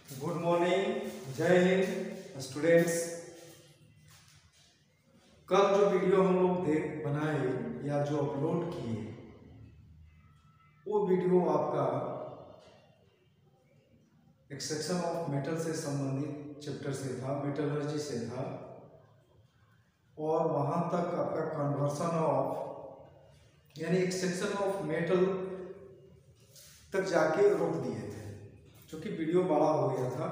Good morning, जय Hind students. कल जो वीडियो हम लोग बनाए या जो अपलोड किए वो वीडियो आपका एक्सट्रैक्शन ऑफ मेटल से संबंधित चैप्टर से था, मेटलर्जी से था, और वहाँ तक आपका कन्वर्सन ऑफ यानी एक्सट्रैक्शन ऑफ मेटल तक जाके रोक दिए थे, क्योंकि वीडियो बड़ा हो गया था।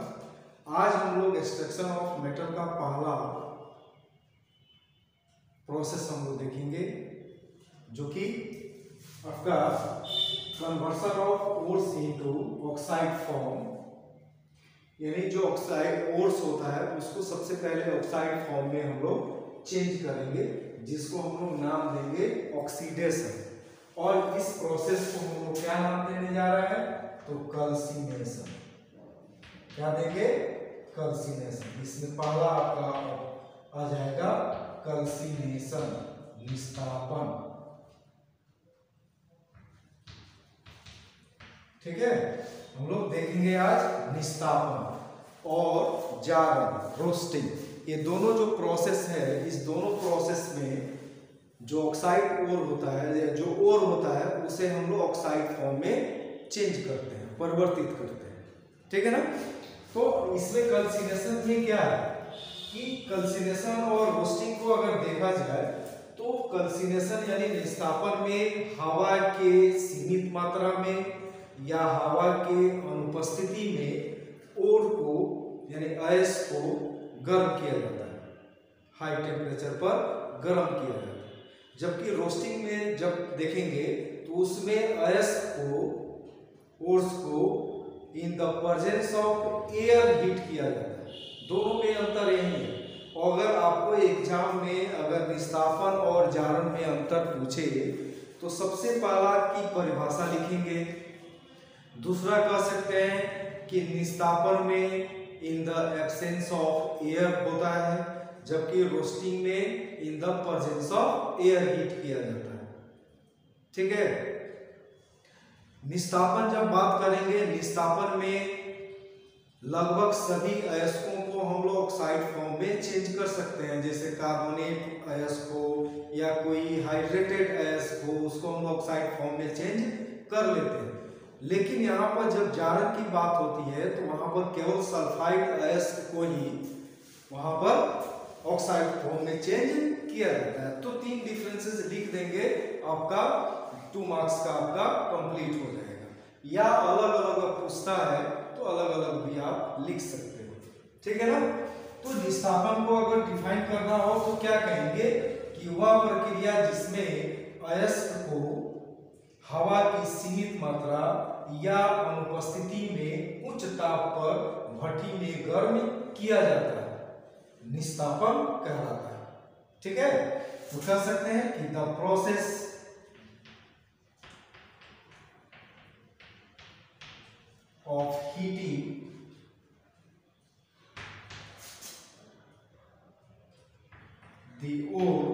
आज हम लोग एक्सट्रैक्शन ऑफ मेटल का पहला प्रोसेस हम लोग देखेंगे, जो कि आपका conversion of ores into oxide form, यानी जो ऑक्साइड ओर्स होता है उसको सबसे पहले ऑक्साइड फॉर्म में हम लोग चेंज करेंगे, जिसको हम लोग नाम देंगे ऑक्सीडेशन। और इस प्रोसेस को हम लोग क्या नाम देने जा रहे हैं, तो कैल्सिनेशन। क्या देंगे, कैल्सिनेशन। इसमें पहला आपका आ जाएगा कैल्सिनेशन, निस्तापन। ठीक है, हम लोग देखेंगे आज निस्तापन और जारन, रोस्टिंग। ये दोनों जो प्रोसेस है, इस दोनों प्रोसेस में जो ऑक्साइड ओर होता है, जो ओर होता है, उसे हम लोग ऑक्साइड फॉर्म में चेंज करते हैं, परिवर्तित करते हैं। ठीक है ना। तो इसमें कैल्सिनेशन में क्या है कि कैल्सिनेशन और रोस्टिंग को अगर देखा जाए तो कैल्सिनेशन यानी निस्तापन में हवा के सीमित मात्रा में या हवा के अनुपस्थिति में ओर को यानी अयस्क को गर्म किया जाता है, हाई टेम्परेचर पर गर्म किया जाता है। जबकि रोस्टिंग में जब देखेंगे तो उसमें अयस्क को, ओर्स को इन the presence of air heat किया जाता है। दोनों में अंतर यही है। और अगर आपको एग्जाम में अगर निस्तापन और जारन में अंतर पूछे तो सबसे पहला की परिभाषा लिखेंगे। दूसरा कह सकते हैं कि निस्तापन में in the absence of air होता है, जबकि रोस्टिंग में इन the presence of air heat किया जाता है। ठीक है। निस्तापन जब बात करेंगे, निस्तापन में लगभग सभी अयस्कों को हम लोग ऑक्साइड फॉर्म में चेंज कर सकते हैं, जैसे कार्बोनेट अयस्क हो या कोई हाइड्रेटेड अयस्क हो, उसको हम लोग ऑक्साइड फॉर्म में चेंज कर लेते हैं। लेकिन यहाँ पर जब जारन की बात होती है तो वहाँ पर केवल सल्फाइड अयस्क को ही वहाँ पर ऑक्साइड फॉर्म में चेंज किया जाता है। तो 3 डिफरेंसेस लिख देंगे, आपका 2 मार्क्स का आपका कंप्लीट हो जाएगा। या अलग अलग पूछता है तो अलग अलग भी आप लिख सकते हो। ठीक है ना। तो निस्तापन को अगर डिफाइन करना हो तो क्या कहेंगे कि वह प्रक्रिया जिसमें अयस्क को हवा की सीमित मात्रा या अनुपस्थिति में उच्च ताप पर भट्टी में गर्म किया जाता है, निस्तापन कहलाता है। ठीक है। तो कह सकते हैं कि the process of heating the ore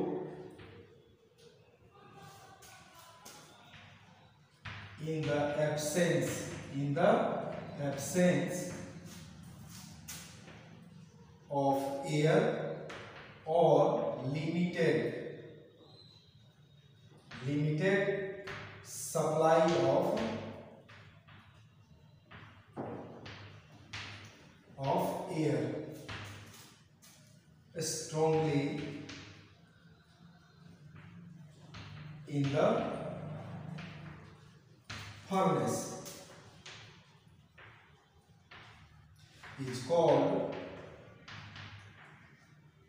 in the absence of air or limited supply of air strongly in the furnace is called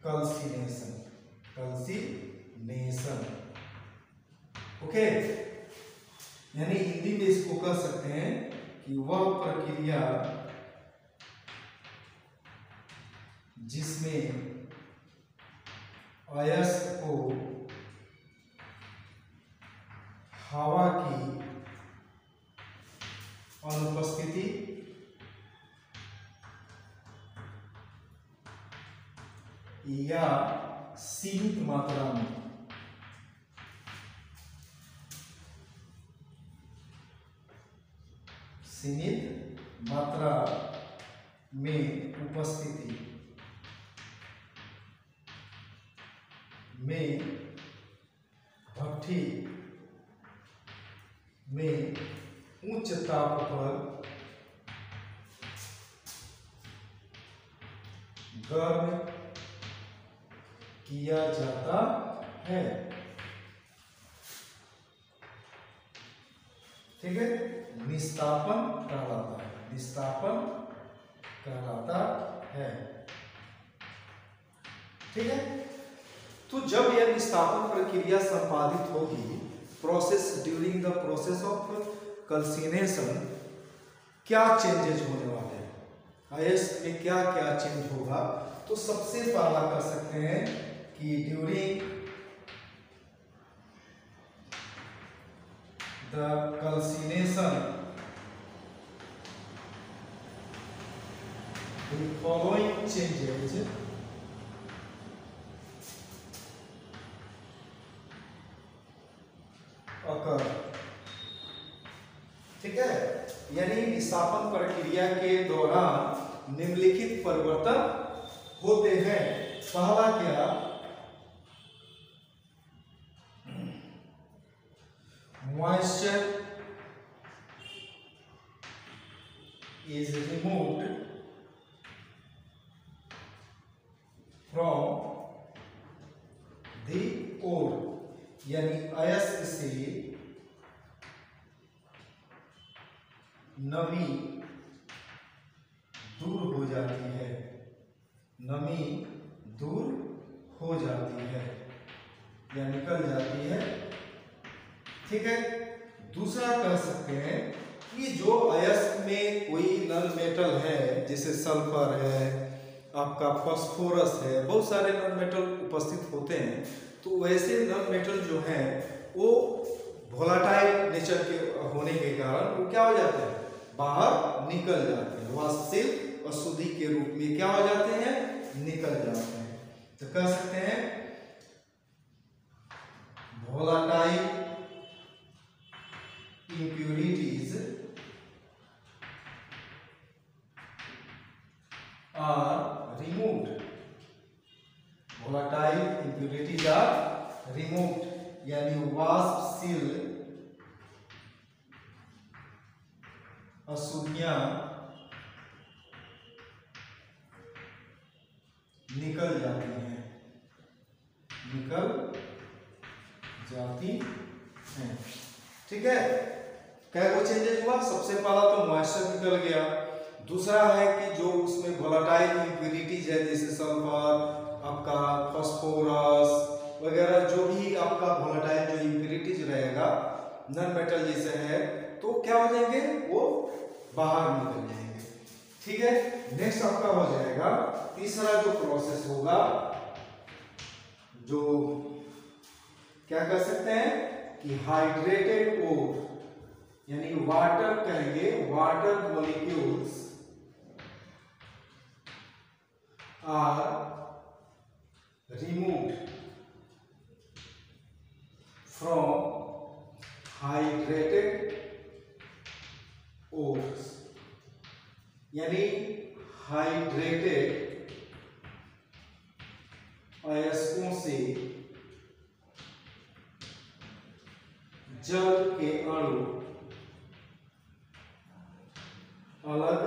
calcination. Okay. यानी हिंदी में इसको कह सकते हैं कि वह प्रक्रिया जिसमें अयस्क को हवा की अनुपस्थिति या सीमित मात्रा में में उपस्थिति में भट्ठी में उच्च ताप पर गर्म किया जाता है। ठीक है, निस्तापन कहलाता है, निस्तापन कहलाता है। ठीक है, तो जब यह निस्तापन प्रक्रिया संपादित होगी, process during the process of calcination, क्या चेंजेज होने वाले हैं, अयस्क में क्या क्या चेंज होगा। तो सबसे पहला कर सकते हैं कि during the calcination the following changes occur। ठीक है, यानी निस्तापन प्रक्रिया के दौरान निम्नलिखित परिवर्तन होते हैं। पहला क्या, moisture is removed from the ore, यानी अयस्क से नमी दूर हो जाती है, नमी दूर हो जाती है या निकल जाती है। ठीक है, दूसरा कह सकते हैं कि जो अयस्क में कोई नॉन मेटल है, जैसे सल्फर है, आपका फास्फोरस है, बहुत सारे नॉन मेटल उपस्थित होते हैं, तो वैसे नॉन मेटल जो हैं वो वोलाटाइल नेचर के होने के कारण वो क्या हो जाते हैं, बाहर निकल जाते हैं, वह सिर्फ अशुद्धि के रूप में क्या हो जाते हैं, निकल जाते हैं। तो कह सकते हैं volatile impurities are removed, volatile impurities are removed, यानी वाष्पशील अशुद्धियां निकल जाती हैं, निकल जाती हैं। ठीक है, क्या वो चेंजेस हुआ, सबसे पहला तो मॉइस्चर निकल गया, दूसरा है कि जो उसमें वोलाटाइल इम्प्यूरिटीज है, जैसे सल्फर, आपका फास्फोरस वगैरह, जो भी आपका वोलाटाइल जो इम्प्यूरिटीज रहेगा नॉन मेटल जैसे है, तो क्या हो जाएंगे, वो बाहर निकल जाएंगे। ठीक है, नेक्स्ट आपका हो जाएगा तीसरा जो प्रोसेस होगा, जो क्या कर सकते हैं कि हाइड्रेटेड ओर, यानी वाटर कहेंगे, water molecules are removed from hydrated ores, यानी हाइड्रेटेड अयस्कों से जल के अणु अलग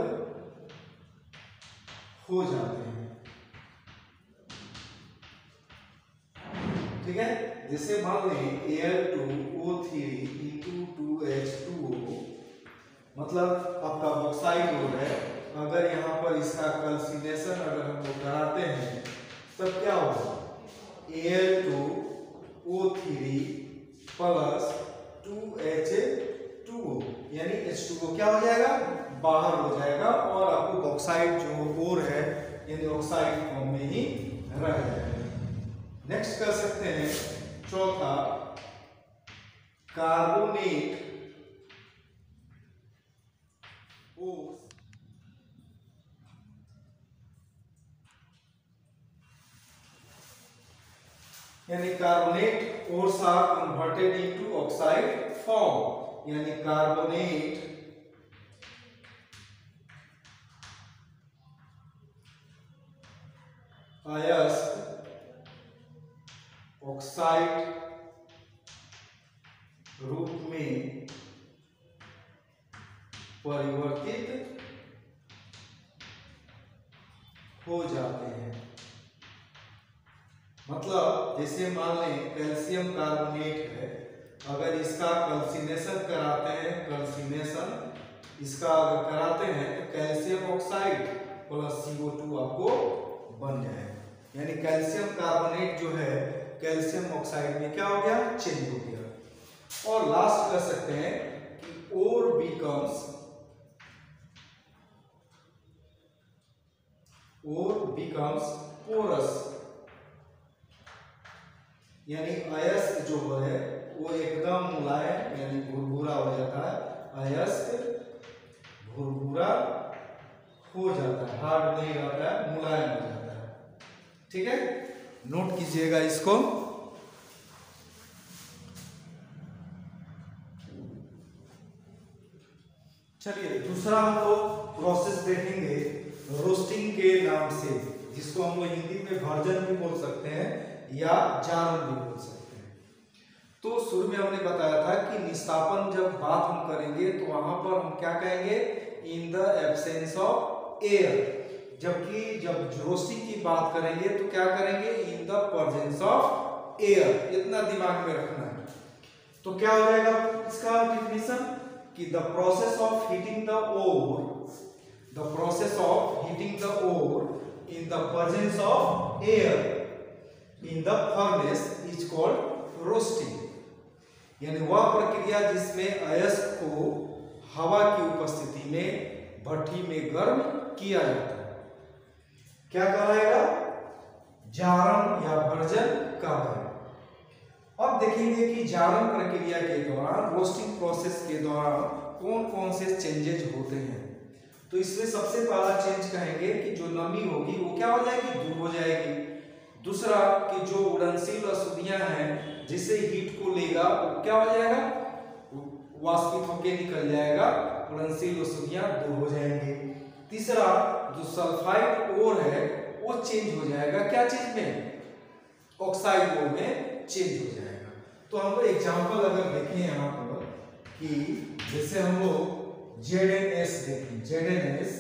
हो जाते हैं। ठीक है, जैसे मान लें Al2O3 मतलब आपका बॉक्साइट रोड है, अगर यहाँ पर इसका कैल्सिनेशन अगर हम लोग कराते हैं तब क्या होगा, Al2O3 प्लस 2H2O, यानी H2O क्या हो जाएगा, बाहर हो जाएगा, और आपको बॉक्साइट जो ओर है यानी ऑक्साइड फॉर्म में ही रह जाएगा। नेक्स्ट कर सकते हैं चौथा, कार्बोनेट ओर, यानी carbonate ores are converted into oxide form, यानी कार्बोनेट अयस्क ऑक्साइड रूप में परिवर्तित हो जाते हैं। मतलब जैसे मान लें कैल्शियम कार्बोनेट है, अगर इसका कैल्सिनेशन कराते हैं, कैल्सिनेशन इसका अगर कराते हैं तो कैल्शियम ऑक्साइड प्लस CO2 आपको बन जाएगा। यानी कैल्शियम कार्बोनेट जो है कैल्शियम ऑक्साइड में क्या हो गया, चेंज हो गया। और लास्ट कर सकते हैं कि और बिकम्स पोरस, यानी अयस्क जो है वो एकदम मुलायम यानी भुरभुरा हो जाता है। अयस्क भुरभुरा हो जाता है, हार्ड नहीं रहता है, मुलायम हो जाता है। ठीक है, नोट कीजिएगा इसको। चलिए दूसरा हम लोग प्रोसेस देखेंगे रोस्टिंग के नाम से, जिसको हम लोग हिंदी में भर्जन भी बोल सकते हैं या जारन भी बोल सकते हैं। तो शुरू में हमने बताया था कि निस्तापन जब बात हम करेंगे तो वहां पर हम क्या कहेंगे, in the absence of air. जबकि जब रोस्टिंग की बात करेंगे तो क्या करेंगे, इन द प्रेजेंस ऑफ एयर। इतना दिमाग में रखना है। तो क्या हो जाएगा इसका डिफिनेशन कि the process of heating the ore, the process of heating the ore in the presence of air in the furnace is called roasting. यानी वह प्रक्रिया जिसमें अयस्क को हवा की उपस्थिति में भट्ठी में गर्म किया जाता है, क्या कहलाएगा, जारन या भर्जन कहलाएगा। अब देखेंगे कि जारन प्रक्रिया के दौरान, रोस्टिंग प्रोसेस के दौरान कौन कौन से चेंजेज होते हैं। तो इसमें सबसे पहला चेंज कहेंगे कि जो नमी होगी वो क्या हो जाएगी, दूर हो जाएगी। दूसरा कि जो उड़नशील अशुद्धियां हैं जिससे हीट को लेगा वो क्या हो जाएगा, वाष्पित होकर निकल जाएगा, उड़नशील अशुद्धियां दूर हो जाएंगे। तीसरा जो सल्फाइड ओर है वो चेंज हो जाएगा, क्या चीज में, ऑक्साइड ओर में चेंज हो जाएगा। तो हम लोग एग्जांपल अगर देखें यहाँ पर कि जैसे हम लोग ZnS देखें, ZnS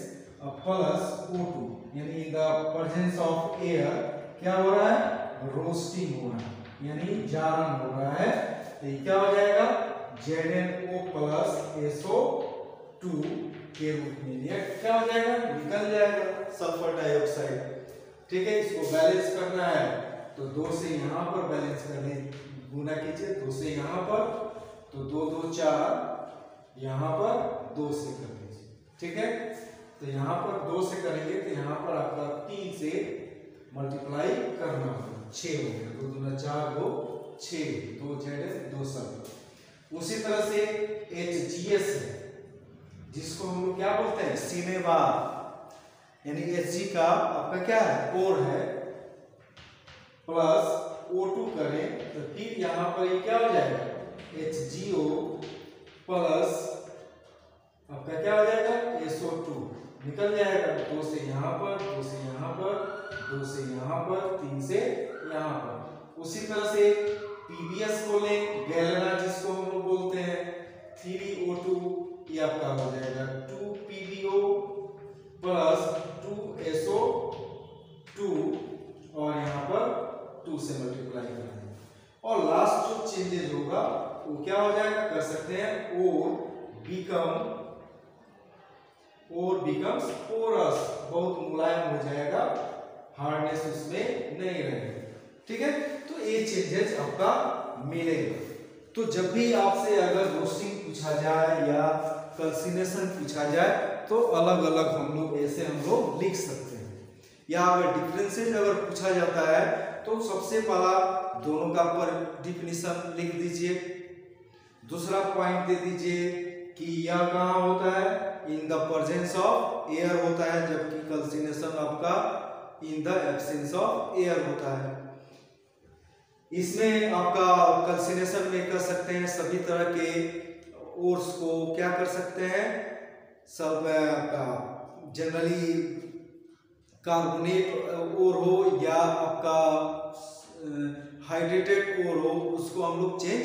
प्लस O2 यानी इन द प्रेजेंस ऑफ एयर क्या हो रहा है, रोस्टिंग हो रहा है, यानी जारन हो रहा है। तो ये क्या हो जाएगा, ZnO प्लस SO2 के रूप में ये क्या हो जाएगा, निकल जाएगा सल्फर डाइऑक्साइड। ठीक है, इसको बैलेंस करना है तो 2 से यहाँ पर बैलेंस करने गुना कीजिए, 2 से यहाँ पर, तो 2 2 4, यहाँ पर 2 से कर दीजिए। ठीक है, तो यहाँ पर 2 से करेंगे तो यहाँ पर आपका 3 से मल्टीप्लाई करना होगा, 6 हो गया, 2 दूना 4, 2 6, 2 ZN 2 सब। उसी तरह से HGS है जिसको हम लोग क्या बोलते हैं, सिनेमा, यानी Hg का आपका क्या है, ओर है, प्लस O2 करें तो फिर यहाँ पर ये क्या हो जाएगा, HgO प्लस आपका क्या हो जाएगा, SO2 निकल जाएगा, 2 से यहाँ पर, 2 से यहाँ पर, 2 से यहाँ पर, 3 से यहाँ पर। उसी तरह से PbS को लें, गैलेना जिसको हम लोग बोलते हैं, 3O2 ये आपका हो जाएगा 2PbO प्लस 2SO2 और यहाँ पर 2 से मल्टीप्लाई करना है। और लास्ट जो चेंजेस होगा वो क्या हो जाएगा, कर सकते हैं और बिकम्स पोरस, बहुत मुलायम हो जाएगा, हार्डनेस उसमें नहीं रहेगा। ठीक है, तो ये चेंजेस आपका मिलेगा। तो जब भी आपसे अगर रोस्टिंग पूछा जाए या कैल्सिनेशन पूछा जाए तो अलग अलग हम लोग ऐसे हम लोग लिख सकते हैं। या अगर डिफरेंसेस अगर पूछा जाता है तो सबसे पहला दोनों का पर डिफिनीशन लिख दीजिए, दूसरा पॉइंट दे दीजिए कि यह कहाँ होता है, इन द प्रेजेंस ऑफ एयर होता है, जबकि कैल्सिनेशन आपका in the absence of air होता है। इसमें आपका कैल्सिनेशन में कर सकते हैं सभी तरह के ओर्स को क्या कर सकते हैं, सब आपका जनरली कार्बोनेट ओर हो या आपका हाइड्रेटेड ओर हो, उसको हम लोग चेंज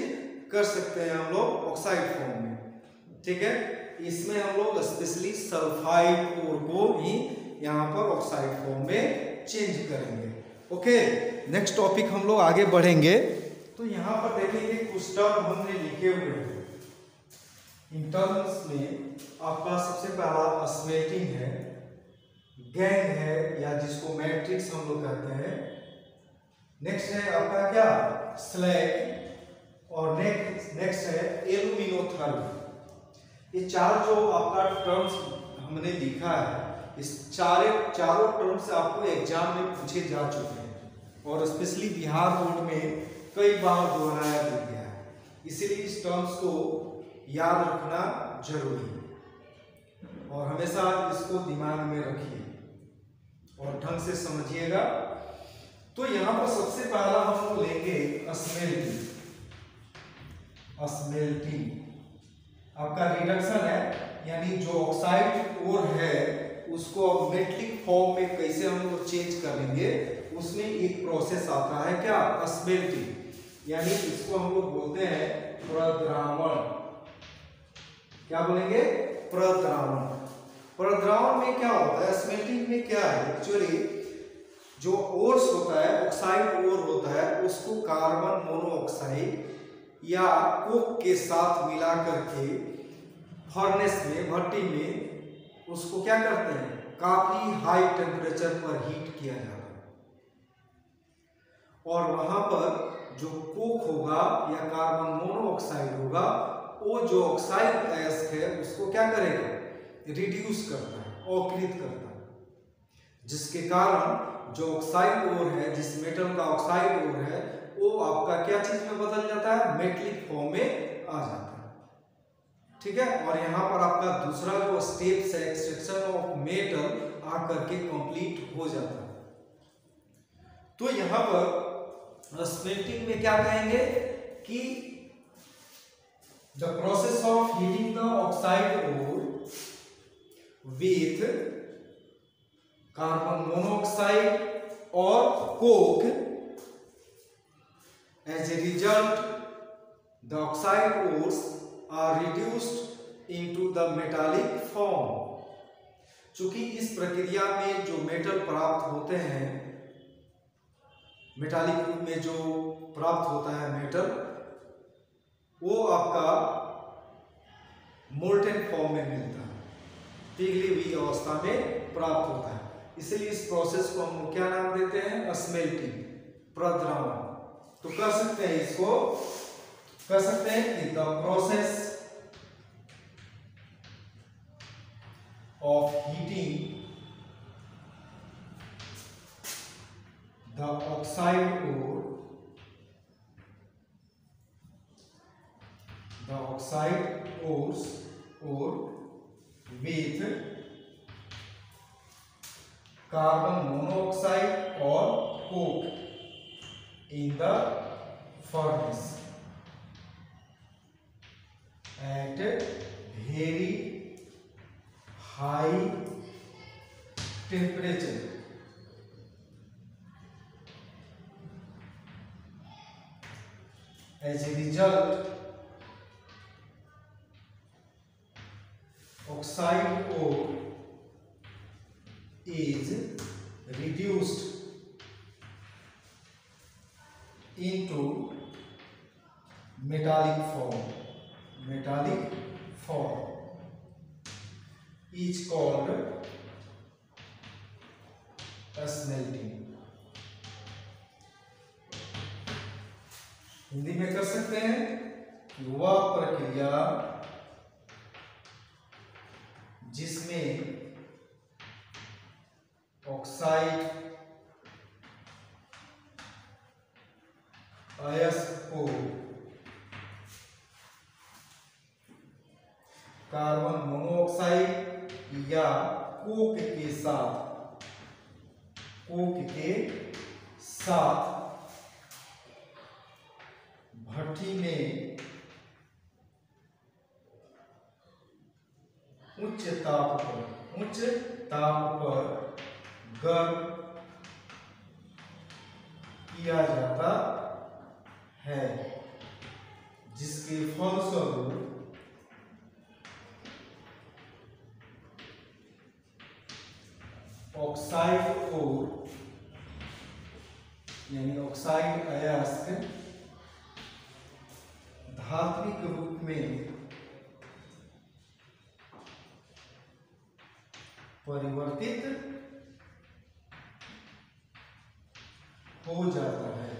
कर सकते हैं हम लोग ऑक्साइड फॉर्म में। ठीक है, इसमें हम लोग स्पेशली सल्फाइड ओर को भी यहाँ पर ऑक्साइड फॉर्म में चेंज करेंगे। ओके, नेक्स्ट टॉपिक हम लोग आगे बढ़ेंगे। तो यहाँ पर देखेंगे कुछ टर्म हमने लिखे हुए हैं। इन टर्म्स में आपका सबसे पहला स्मेल्टिंग है, गैंग है या जिसको मैट्रिक्स हम लोग कहते हैं। नेक्स्ट है आपका क्या, स्लैग, और नेक्स्ट है एल्यूमिनोथर्म। ये चार जो आपका टर्म्स हमने लिखा है, इस चारों टर्म्स आपको एग्जाम में पूछे जा चुके हैं और स्पेशली बिहार बोर्ड में कई बार दोहराया गया है, इसीलिए इस टर्म्स को याद रखना जरूरी है और हमेशा इसको दिमाग में रखिए और ढंग से समझिएगा। तो यहाँ पर सबसे पहला हम लोग लेंगे स्मेल्टिंग। स्मेल्टिंग आपका रिडक्शन है, यानी जो ऑक्साइड ओर है उसको मेटलिक फॉर्म में कैसे हम लोग चेंज करेंगे, उसमें एक प्रोसेस आता है क्या, स्मेल्टिंग, यानी इसको हम लोग बोलते हैं प्रद्रावण। क्या बोलेंगे, प्रद्रावण। प्रद्रावण में क्या होता है, स्मेल्टिंग में क्या है, एक्चुअली जो ओर्स होता है, ऑक्साइड ओर होता है, उसको कार्बन मोनोऑक्साइड या कोक के साथ मिला करके फर्नेस में, भट्टी में उसको क्या करते हैं, काफी हाई टेम्परेचर पर हीट किया जाता है और वहां पर जो कोक होगा या कार्बन मोनोऑक्साइड होगा, वो जो ऑक्साइड गैस है उसको क्या करेगा, रिड्यूस करता है, अवकृत करता है, जिसके कारण जो ऑक्साइड ओर है, जिस मेटल का ऑक्साइड ओर है, वो आपका क्या चीज में बदल जाता है, मेटलिक फॉर्म में आ जाता है। ठीक है, और यहाँ पर आपका दूसरा जो स्टेप है, एक्सट्रैक्शन ऑफ मेटल आकर के कंप्लीट हो जाता है। तो यहाँ पर स्मेल्टिंग में क्या कहेंगे कि the process of heating the oxide ore with carbon monoxide or coke. As a result, the oxide ores are reduced into the metallic form. चूंकि इस प्रक्रिया में जो मेटल प्राप्त होते हैं, मेटालिक रूप में जो प्राप्त होता है मेटल, वो आपका मोल्टेन फॉर्म में मिलता है, पिघली हुई अवस्था में प्राप्त होता है। इसलिए इस प्रोसेस को हम क्या नाम देते हैं, स्मेल्टिंग, प्रद्रावण। तो कह सकते हैं, इसको कह सकते हैं कि the process of heating the oxide ore, the oxide ores और with carbon monoxide or coke in the furnace at very high temperature. As a result, oxide ore is reduced into metallic form. Metallic form is called smelting. Hindi में कर सकते हैं कि वह प्रक्रिया जिसमें oxide अयस्क को कार्बन मोनोऑक्साइड या कोक के साथ भट्टी में उच्च ताप पर गर्म किया जाता है, जिसके फलस्वरूप ऑक्साइड और यानी ऑक्साइड अयस्क धात्विक रूप में परिवर्तित हो जाता है।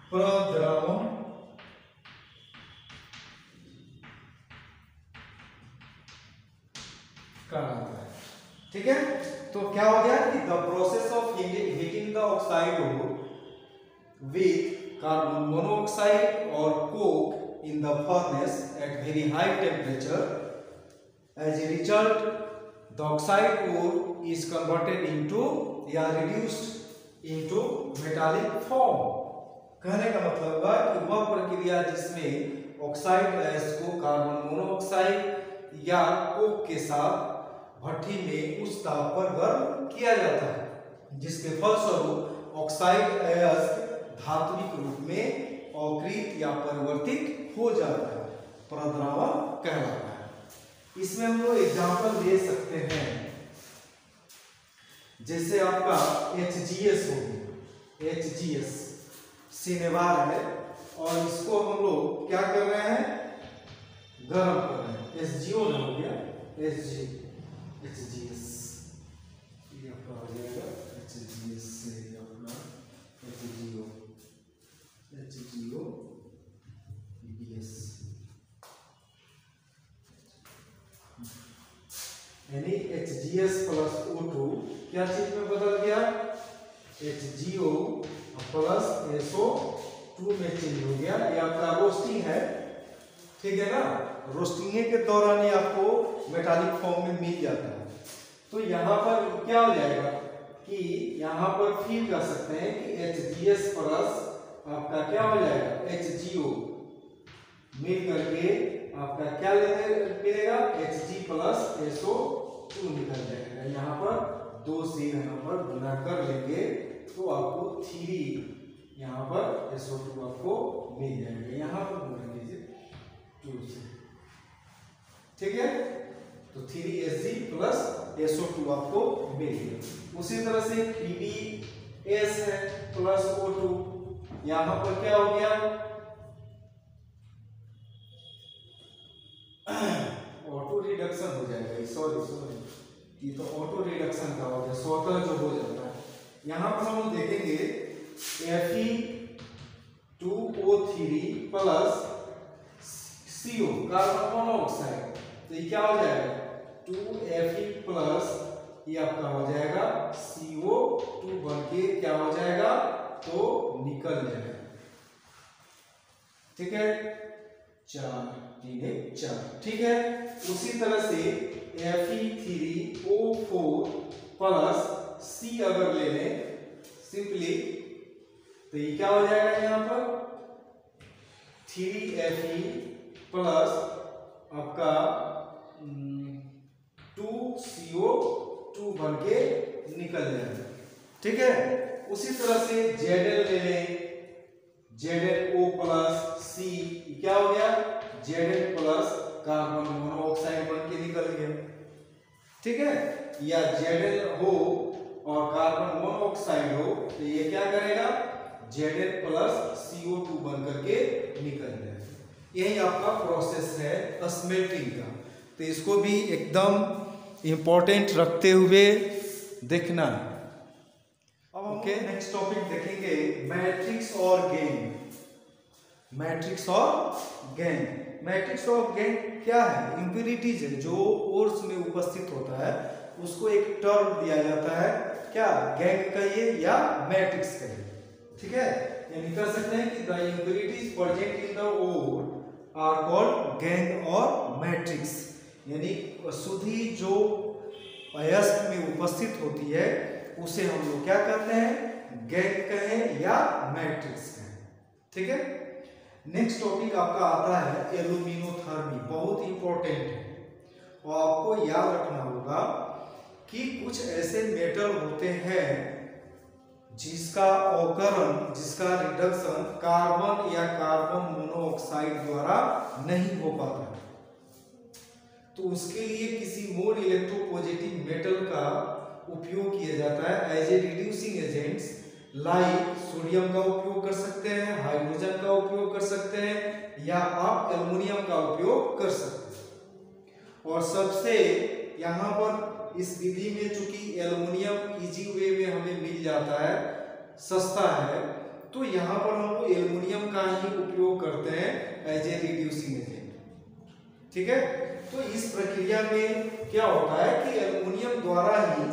प्रद्रवण कहलाता है। ठीक है, तो क्या हो गया कि the process of heating the oxide with carbon monoxide और Coke in the furnace at very high temperature. As a result, the oxide ore is converted into या reduced into metallic form. कहने का मतलब हुआ कि वह प्रक्रिया जिसमें ऑक्साइड गैस को कार्बन मोनोऑक्साइड या कोक के साथ भट्टी में उस ताप पर गर्म किया जाता है, जिसके फलस्वरूप ऑक्साइड अयस्क धात्विक रूप में अकृत या परिवर्तित हो जाता है, प्रद्रवण कहलाता है। इसमें हम लोग एग्जाम्पल दे सकते हैं, जैसे आपका HGS हो गया, HGS सिनेबार है और इसको हम लोग क्या कर रहे हैं, गर्म कर रहे हैं। SgO हो गया, HGS ये आपका हो जाएगा HGS से अपना HgO EBS यानी HGS प्लस O2 क्या चीज में बदल गया, HgO प्लस SO2 में चेंज हो गया। ये आपका रोस्टिंग है, ठीक है ना, रोस्टिंग के दौरान ही आपको मेटालिक फॉर्म में मिल जाता है। तो यहाँ पर क्या हो जाएगा कि यहाँ पर फील कर सकते हैं कि HGS प्लस आपका क्या हो जाएगा HgO मिल करके आपका क्या मिलेगा Hg प्लस SO2 निकल जाएगा। यहाँ पर दो से यहाँ पर गुना कर लेंगे तो आपको 3 यहाँ पर SO2 आपको मिल जाएगा। यहाँ पर गुना कीजिए 2 से, ठीक है, तो 3Hg प्लस SO2 आपको मिल गया। उसी तरह से PbS है प्लस O2, यहाँ पर क्या हो गया ऑटो रिडक्शन हो जाएगा, सॉरी ये तो ऑटो रिडक्शन का हो गया, स्वतः जो हो जाता है। यहाँ पर हम देखेंगे Fe2O3 plus CO carbon monoxide, तो ये क्या हो जाएगा 2Fe प्लस ये आपका हो जाएगा CO2 बन के क्या हो जाएगा तो निकल जाएगा, ठीक है, 4 ठीक है। उसी तरह से Fe3O4 प्लस C अगर ले लें सिंपली तो ये क्या हो जाएगा, यहाँ पर 3Fe प्लस आपका 2CO2 बन के निकल जाएगा, ठीक है। उसी तरह से Zl ले लें, ZnO प्लस C क्या हो गया Zn प्लस कार्बन मोनोऑक्साइड बन के निकल गया, ठीक है, या Zn हो और कार्बन मोनोऑक्साइड हो तो ये क्या करेगा Zn प्लस CO2 बन करके निकल जाएगा। यही आपका प्रोसेस है स्मेल्टिंग का, तो इसको भी एकदम इम्पोर्टेंट रखते हुए देखना है। ओके, नेक्स्ट टॉपिक देखेंगे मैट्रिक्स और गेन। मैट्रिक्स और गेन, मैट्रिक्स और गेन क्या है, इंप्यूरिटीज है जो ओर्स में उपस्थित होता है, उसको एक टर्म दिया जाता है, क्या गैंग कहिए या मैट्रिक्स कहिए, ठीक है। यानी कर सकते हैं कि the impurities present in the ore are called gangue और मैट्रिक्स, यानी अशुद्धि जो अयस्क में उपस्थित होती है उसे हम लोग क्या कहते हैं, गैंग कहें या मैट्रिक्स कहें, ठीक है। नेक्स्ट टॉपिक आपका आता है एल्यूमिनोथर्मी, बहुत इंपॉर्टेंट है और आपको याद रखना होगा कि कुछ ऐसे मेटल होते हैं जिसका अवकरण, जिसका रिडक्शन कार्बन या कार्बन मोनोऑक्साइड द्वारा नहीं हो पाता, तो उसके लिए किसी मोर इलेक्ट्रोपॉजिटिव मेटल का उपयोग किया जाता है as a reducing agents. Like sodium का उपयोग कर सकते हैं, हाइड्रोजन का उपयोग कर सकते हैं, या आप एल्युमिनियम का उपयोग कर सकते हैं। और सबसे यहाँ पर इस विधि में चूंकि एल्युमिनियम इजी वे में हमें मिल जाता है, सस्ता है, तो यहाँ पर हम लोग एल्युमिनियम का ही उपयोग करते हैं एज ए रिड्यूसिंग एजेंट। ठीक है, तो इस प्रक्रिया में क्या होता है कि एल्युमिनियम द्वारा ही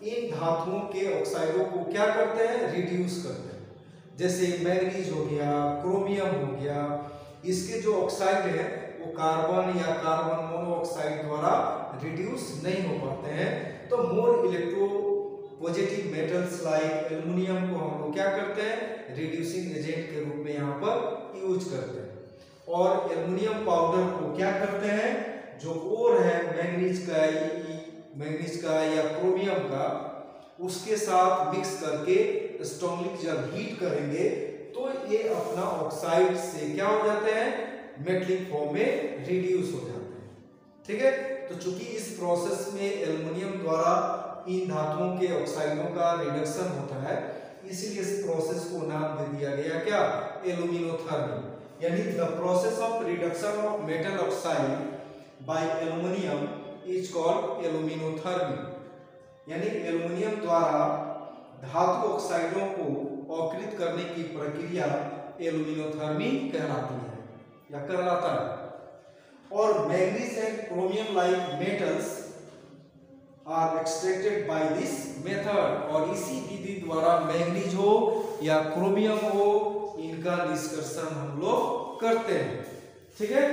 इन धातुओं के ऑक्साइडों को क्या करते हैं, रिड्यूस करते हैं। जैसे मैग्नीज हो गया, क्रोमियम हो गया, इसके जो ऑक्साइड है वो कार्बन या कार्बन मोनोऑक्साइड द्वारा रिड्यूस नहीं हो पाते हैं। तो मोर electro positive metals like aluminium को हम लोग क्या करते हैं, रिड्यूसिंग एजेंट के रूप में यहाँ पर यूज करते हैं। और एल्युमिनियम पाउडर को क्या करते हैं, जो ओर है मैग्नीज का या क्रोमियम का, उसके साथ मिक्स करके स्ट्रांगली जब हीट करेंगे तो ये अपना ऑक्साइड से क्या हो जाते हैं, मेटलिक फॉर्म में रिड्यूस हो जाते हैं। ठीक है, तो चूंकि इस प्रोसेस में एल्युमिनियम द्वारा इन धातुओं के ऑक्साइडों का रिडक्शन होता है, इसीलिए इस प्रोसेस को नाम दे दिया गया क्या, एल्यूमिनोथर्मी। यानी the process of reduction of metal oxide by aluminium is called aluminothermy. यानी एल्युमिनियम द्वारा धातु ऑक्साइडों को अवकृत करने की प्रक्रिया एल्यूमिनोथर्मी कहलाती है या कहलाता है। और manganese and chromium like metals are extracted by this method. और इसी विधि द्वारा मैग्नीज हो या क्रोमियम हो, इनका निष्कर्षण हम लोग करते हैं। ठीक है,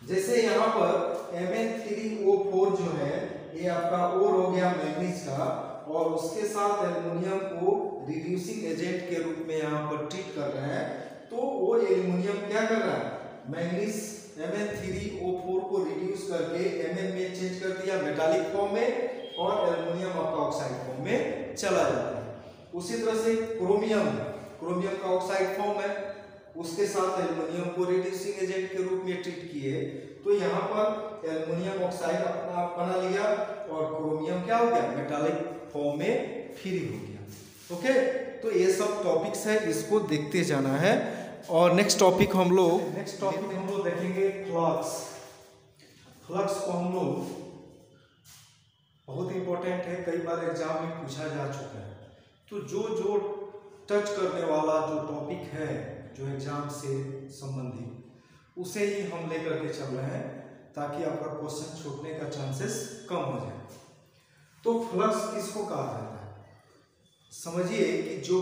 जैसे यहाँ पर Mn3O4 जो है ये आपका ओर हो गया मैग्नीज का, और उसके साथ एल्युमिनियम को रिड्यूसिंग एजेंट के रूप में यहाँ पर ट्रीट कर रहे हैं। तो वो एल्युमिनियम क्या कर रहा है, मैग्नीज Mn3O4 को रिड्यूस करके Mn में चेंज कर दिया मेटालिक फॉर्म में, और एल्युमिनियम आपका ऑक्साइड फॉर्म में चला जाता है। उसी तरह से क्रोमियम का ऑक्साइड फॉर्म है, उसके साथ एल्युमिनियम को रिड्यूसिंग एजेंट के रूप में ट्रीट किए, तो यहाँ पर एल्युमिनियम ऑक्साइड अपना आप बना लिया और क्रोमियम क्या हो गया, मेटालिक फॉर्म में फ्री हो गया। ओके, तो ये सब टॉपिक्स है, इसको देखते जाना है। और नेक्स्ट टॉपिक हम लोग देखेंगे फ्लक्स। फ्लक्स को हम लोग बहुत इंपॉर्टेंट है, कई बार एग्जाम में पूछा जा चुका है। तो जो टच करने वाला जो टॉपिक है जो एग्जाम से संबंधित, उसे ही हम लेकर के चल रहे हैं ताकि आपका क्वेश्चन छूटने का चांसेस कम हो जाए। तो फ्लक्स किसको कहा जाता है, समझिए कि जो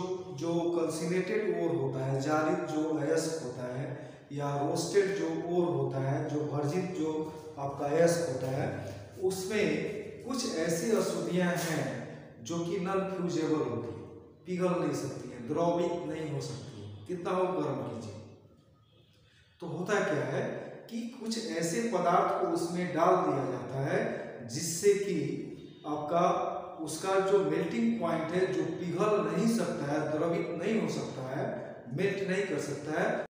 कैल्सिनेटेड ओर होता है, जारित जो अयस्क होता है, या रोस्टेड जो ओर होता है, जो वर्जित जो आपका अयस्क होता है, उसमें कुछ ऐसी अशुद्धियां हैं जो कि नॉन फ्यूजेबल होती है, पिघल नहीं सकती है, द्रवित नहीं हो सकती है, कितना हो गर्म कीजिए। तो होता क्या है कि कुछ ऐसे पदार्थ को उसमें डाल दिया जाता है जिससे कि आपका उसका जो मेल्टिंग पॉइंट है, जो पिघल नहीं सकता है, द्रवित नहीं हो सकता है, मेल्ट नहीं कर सकता है,